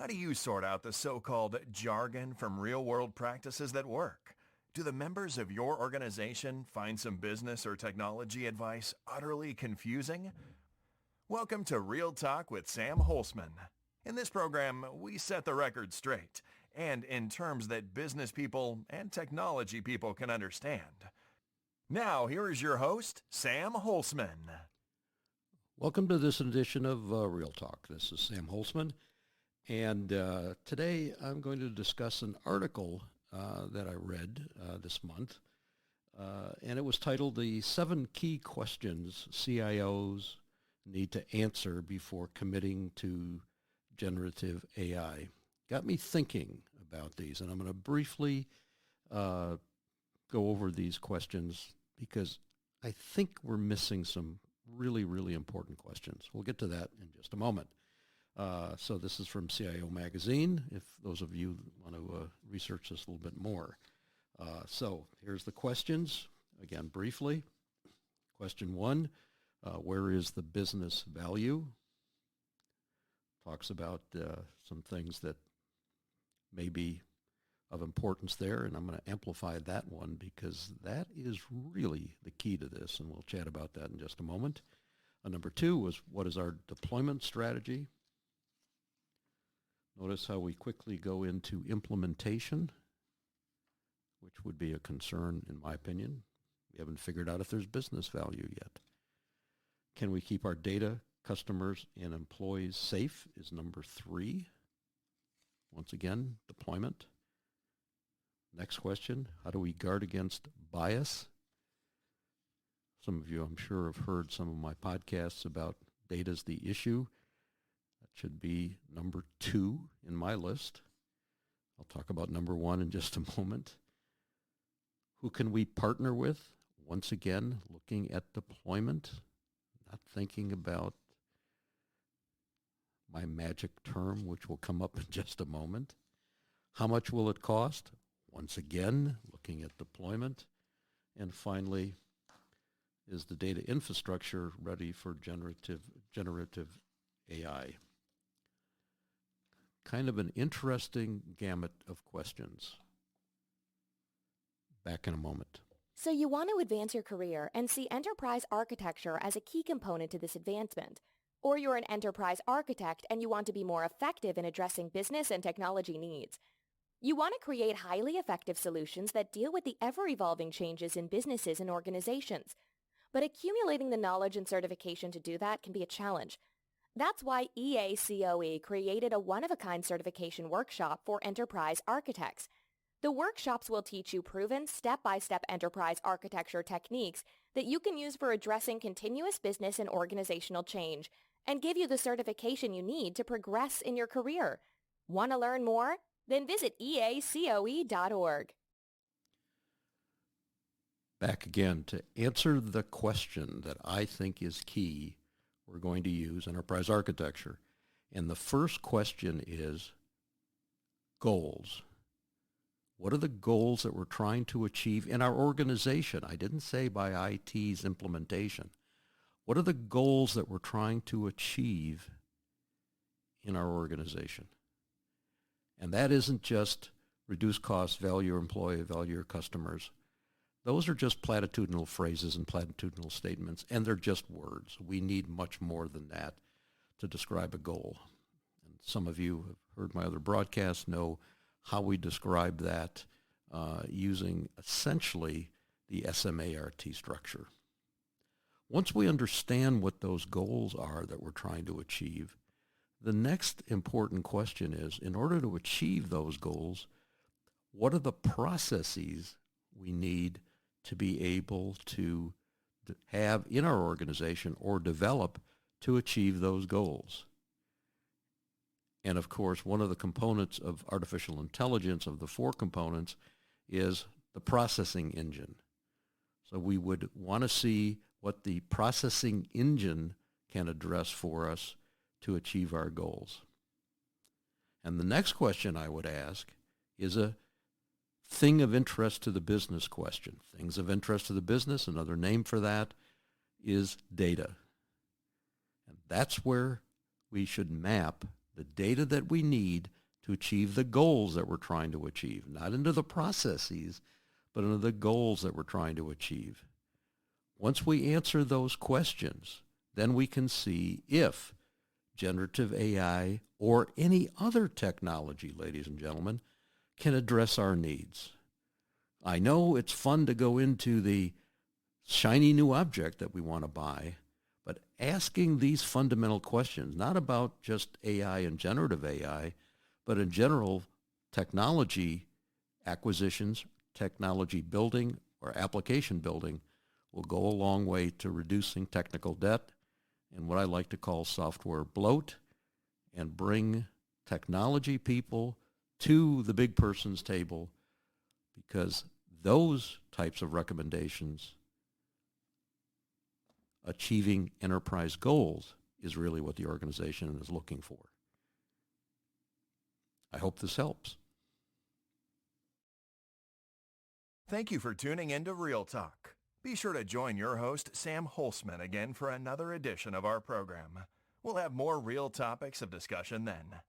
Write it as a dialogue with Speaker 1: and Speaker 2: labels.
Speaker 1: How do you sort out the so-called jargon from real-world practices that work? Do the members of your organization find some business or technology advice utterly confusing? Welcome to Real Talk with Sam Holcman. In this program, we set the record straight, and in terms that business people and technology people can understand. Now, here is your host, Sam Holcman.
Speaker 2: Welcome to this edition of Real Talk. This is Sam Holcman, and today I'm going to discuss an article that I read this month, and it was titled "The 7 Key Questions CIOs Need to Answer Before Committing to Generative AI." Got me thinking about these, and I'm going to briefly go over these questions because I think we're missing some really important questions. We'll get to that in just a moment. So this is from CIO Magazine, if those of you want to research this a little bit more. So here's the questions, again, briefly. Question 1, where is the business value? Talks about some things that may be of importance there, and I'm going to amplify that one because that is really the key to this, and we'll chat about that in just a moment. Number 2 was, what is our deployment strategy? Notice how we quickly go into implementation, which would be a concern in my opinion. We haven't figured out if there's business value yet. Can we keep our data, customers, and employees safe is number 3. Once again, deployment. Next question, how do we guard against bias? Some of you, I'm sure, have heard some of my podcasts about data's the issue. That should be number 2 in my list. I'll talk about number 1 in just a moment. Who can we partner with? Once again, looking at deployment, not thinking about my magic term, which will come up in just a moment. How much will it cost? Once again, looking at deployment. And finally, is the data infrastructure ready for generative AI? Kind of an interesting gamut of questions. Back in a moment.
Speaker 3: So you want to advance your career and see enterprise architecture as a key component to this advancement. Or you're an enterprise architect and you want to be more effective in addressing business and technology needs. You want to create highly effective solutions that deal with the ever-evolving changes in businesses and organizations. But accumulating the knowledge and certification to do that can be a challenge. That's why EACOE created a one-of-a-kind certification workshop for enterprise architects. The workshops will teach you proven step-by-step enterprise architecture techniques that you can use for addressing continuous business and organizational change and give you the certification you need to progress in your career. Want to learn more? Then visit EACOE.org.
Speaker 2: Back again to answer the question that I think is key. We're going to use enterprise architecture. And the first question is goals. What are the goals that we're trying to achieve in our organization? I didn't say by IT's implementation. What are the goals that we're trying to achieve in our organization? And that isn't just reduce costs, value your employee, value your customers. Those are just platitudinal phrases and platitudinal statements, and they're just words. We need much more than that to describe a goal. And some of you have heard my other broadcasts, know how we describe that using essentially the SMART structure. Once we understand what those goals are that we're trying to achieve, the next important question is, in order to achieve those goals, what are the processes we need to be able to have in our organization or develop to achieve those goals? And of course, one of the components of artificial intelligence, of the 4 components, is the processing engine. So we would want to see what the processing engine can address for us to achieve our goals. And the next question I would ask is a thing of interest to the business question. Things of interest to the business, another name for that is data. And that's where we should map the data that we need to achieve the goals that we're trying to achieve, not into the processes, but into the goals that we're trying to achieve. Once we answer those questions, then we can see if generative AI or any other technology, ladies and gentlemen, can address our needs. I know it's fun to go into the shiny new object that we want to buy, but asking these fundamental questions, not about just AI and generative AI, but in general technology acquisitions, technology building, or application building will go a long way to reducing technical debt and what I like to call software bloat, and bring technology people to the big person's table, because those types of recommendations, achieving enterprise goals, is really what the organization is looking for. I hope this helps.
Speaker 1: Thank you for tuning in to Real Talk. Be sure to join your host, Sam Holcman, again for another edition of our program. We'll have more real topics of discussion then.